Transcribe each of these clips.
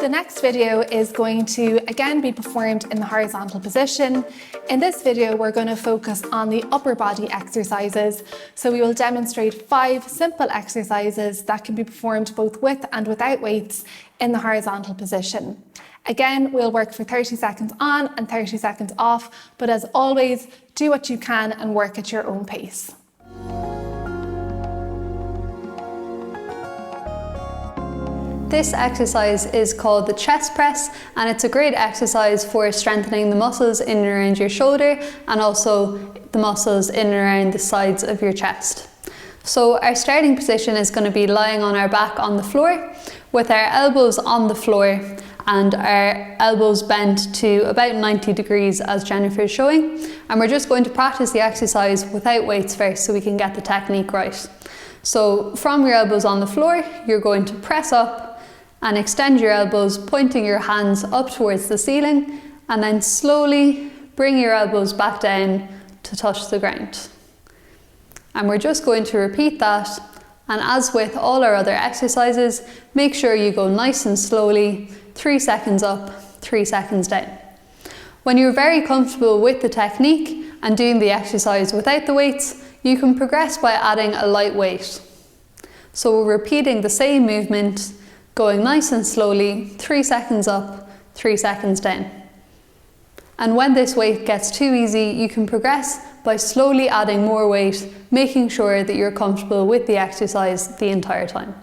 The next video is going to again be performed in the horizontal position. In this video, we're going to focus on the upper body exercises. So we will demonstrate 5 simple exercises that can be performed both with and without weights in the horizontal position. Again, we'll work for 30 seconds on and 30 seconds off, but as always, do what you can and work at your own pace. This exercise is called the chest press, and it's a great exercise for strengthening the muscles in and around your shoulder and also the muscles in and around the sides of your chest. So our starting position is going to be lying on our back on the floor with our elbows on the floor and our elbows bent to about 90 degrees as Jennifer is showing. And we're just going to practice the exercise without weights first so we can get the technique right. So from your elbows on the floor, you're going to press up and extend your elbows, pointing your hands up towards the ceiling, and then slowly bring your elbows back down to touch the ground. And we're just going to repeat that, and as with all our other exercises, make sure you go nice and slowly, 3 seconds up, 3 seconds down. When you're very comfortable with the technique and doing the exercise without the weights, you can progress by adding a light weight. So we're repeating the same movement, going nice and slowly, 3 seconds up, 3 seconds down. And when this weight gets too easy, you can progress by slowly adding more weight, making sure that you're comfortable with the exercise the entire time.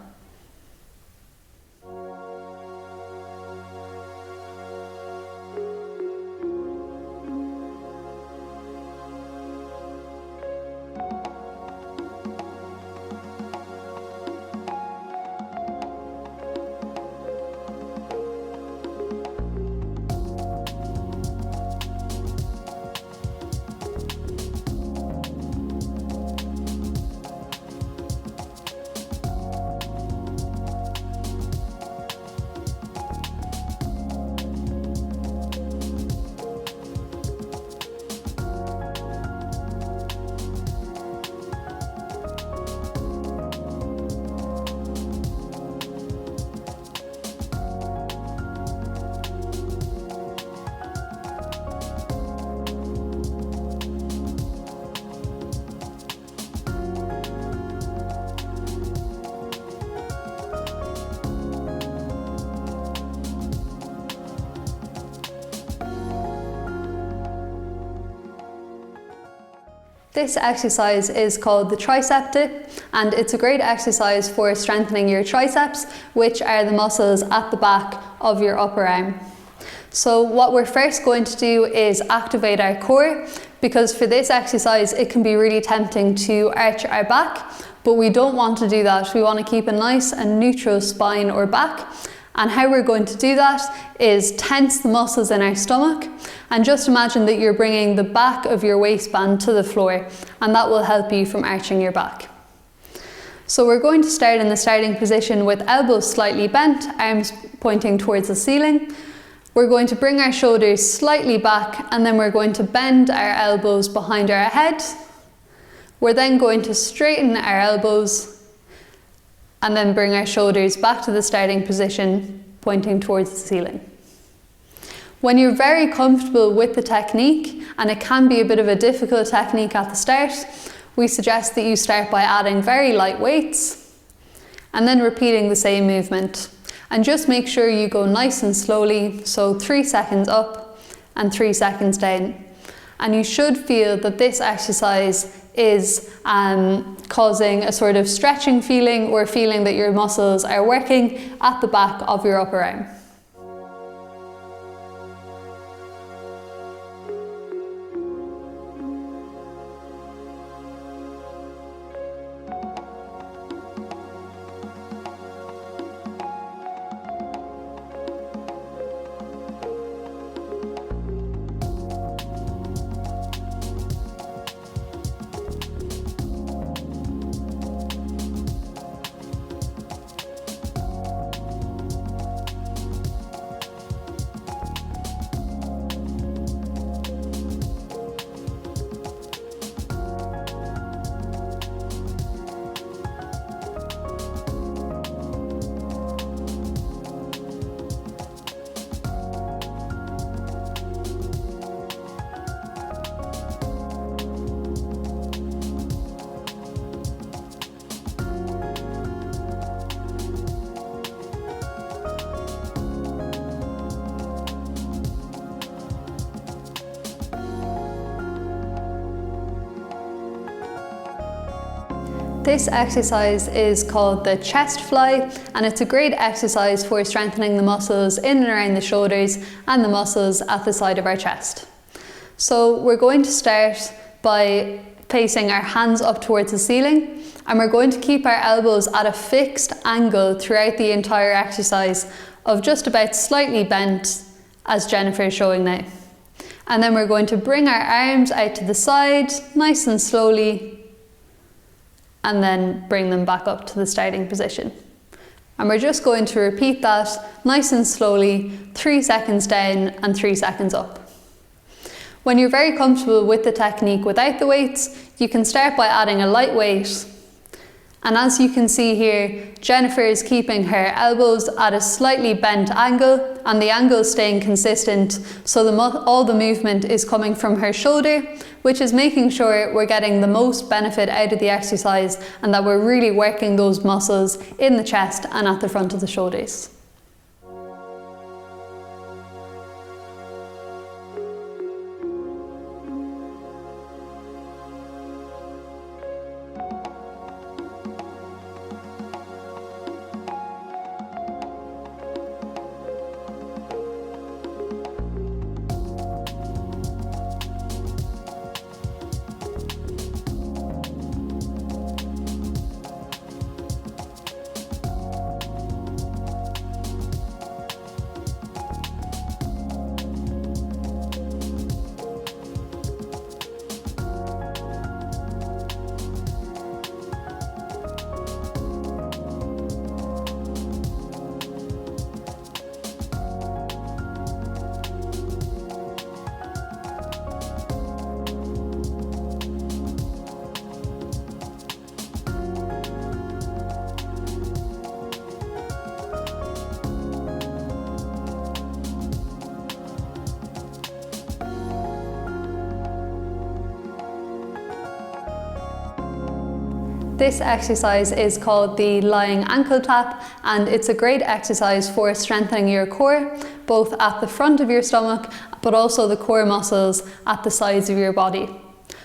This exercise is called the Triceps Dip, and it's a great exercise for strengthening your triceps, which are the muscles at the back of your upper arm. So what we're first going to do is activate our core, because for this exercise it can be really tempting to arch our back, but we don't want to do that. We want to keep a nice and neutral spine or back. And how we're going to do that is tense the muscles in our stomach, and just imagine that you're bringing the back of your waistband to the floor, and that will help you from arching your back. So we're going to start in the starting position with elbows slightly bent, arms pointing towards the ceiling. We're going to bring our shoulders slightly back, and then we're going to bend our elbows behind our head. We're then going to straighten our elbows and then bring our shoulders back to the starting position, pointing towards the ceiling. When you're very comfortable with the technique, and it can be a bit of a difficult technique at the start, we suggest that you start by adding very light weights and then repeating the same movement. And just make sure you go nice and slowly, so 3 seconds up and 3 seconds down. And you should feel that this exercise is causing a sort of stretching feeling or feeling that your muscles are working at the back of your upper arm. This exercise is called the chest fly, and it's a great exercise for strengthening the muscles in and around the shoulders and the muscles at the side of our chest. So we're going to start by placing our hands up towards the ceiling, and we're going to keep our elbows at a fixed angle throughout the entire exercise of just about slightly bent, as Jennifer is showing now. And then we're going to bring our arms out to the side, nice and slowly, and then bring them back up to the starting position. And we're just going to repeat that nice and slowly, 3 seconds down and 3 seconds up. When you're very comfortable with the technique without the weights, you can start by adding a light weight. And as you can see here, Jennifer is keeping her elbows at a slightly bent angle, and the angle is staying consistent, so all the movement is coming from her shoulder, which is making sure we're getting the most benefit out of the exercise and that we're really working those muscles in the chest and at the front of the shoulders. This exercise is called the lying ankle tap, and it's a great exercise for strengthening your core, both at the front of your stomach, but also the core muscles at the sides of your body.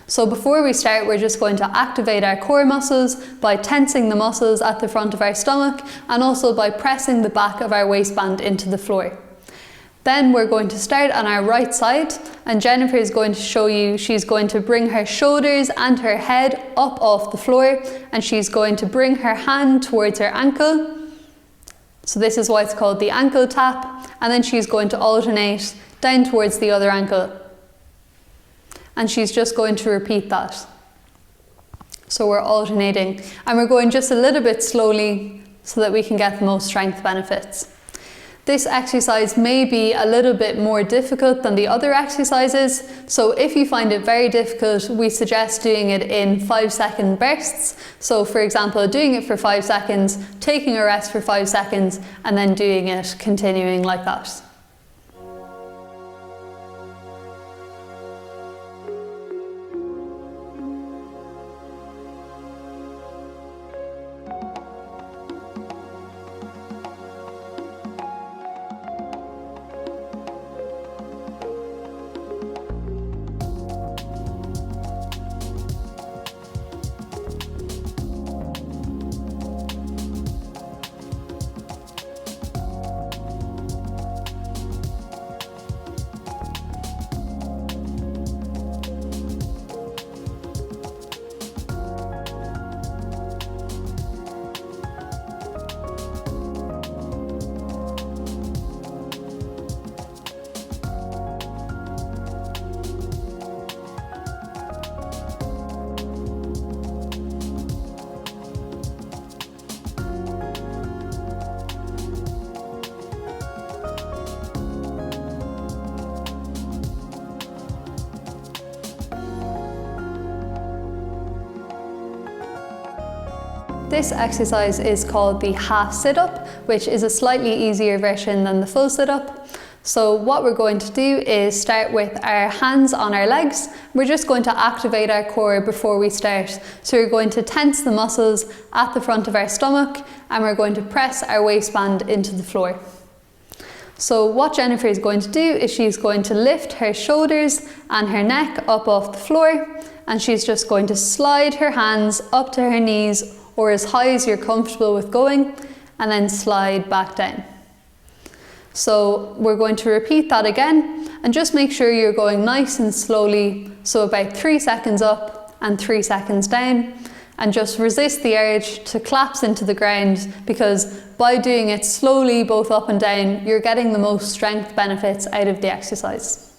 So before we start, we're just going to activate our core muscles by tensing the muscles at the front of our stomach and also by pressing the back of our waistband into the floor. Then we're going to start on our right side, and Jennifer is going to show you, she's going to bring her shoulders and her head up off the floor, and she's going to bring her hand towards her ankle. So this is why it's called the ankle tap, and then she's going to alternate down towards the other ankle. And she's just going to repeat that. So we're alternating, and we're going just a little bit slowly so that we can get the most strength benefits. This exercise may be a little bit more difficult than the other exercises, so if you find it very difficult, we suggest doing it in 5-second bursts. So for example, doing it for 5 seconds, taking a rest for 5 seconds, and then doing it continuing like that. This exercise is called the half sit-up, which is a slightly easier version than the full sit-up. So what we're going to do is start with our hands on our legs. We're just going to activate our core before we start. So we're going to tense the muscles at the front of our stomach, and we're going to press our waistband into the floor. So what Jennifer is going to do is she's going to lift her shoulders and her neck up off the floor, and she's just going to slide her hands up to her knees or as high as you're comfortable with going, and then slide back down. So we're going to repeat that again, and just make sure you're going nice and slowly, so about 3 seconds up and 3 seconds down, and just resist the urge to collapse into the ground, because by doing it slowly both up and down, you're getting the most strength benefits out of the exercise.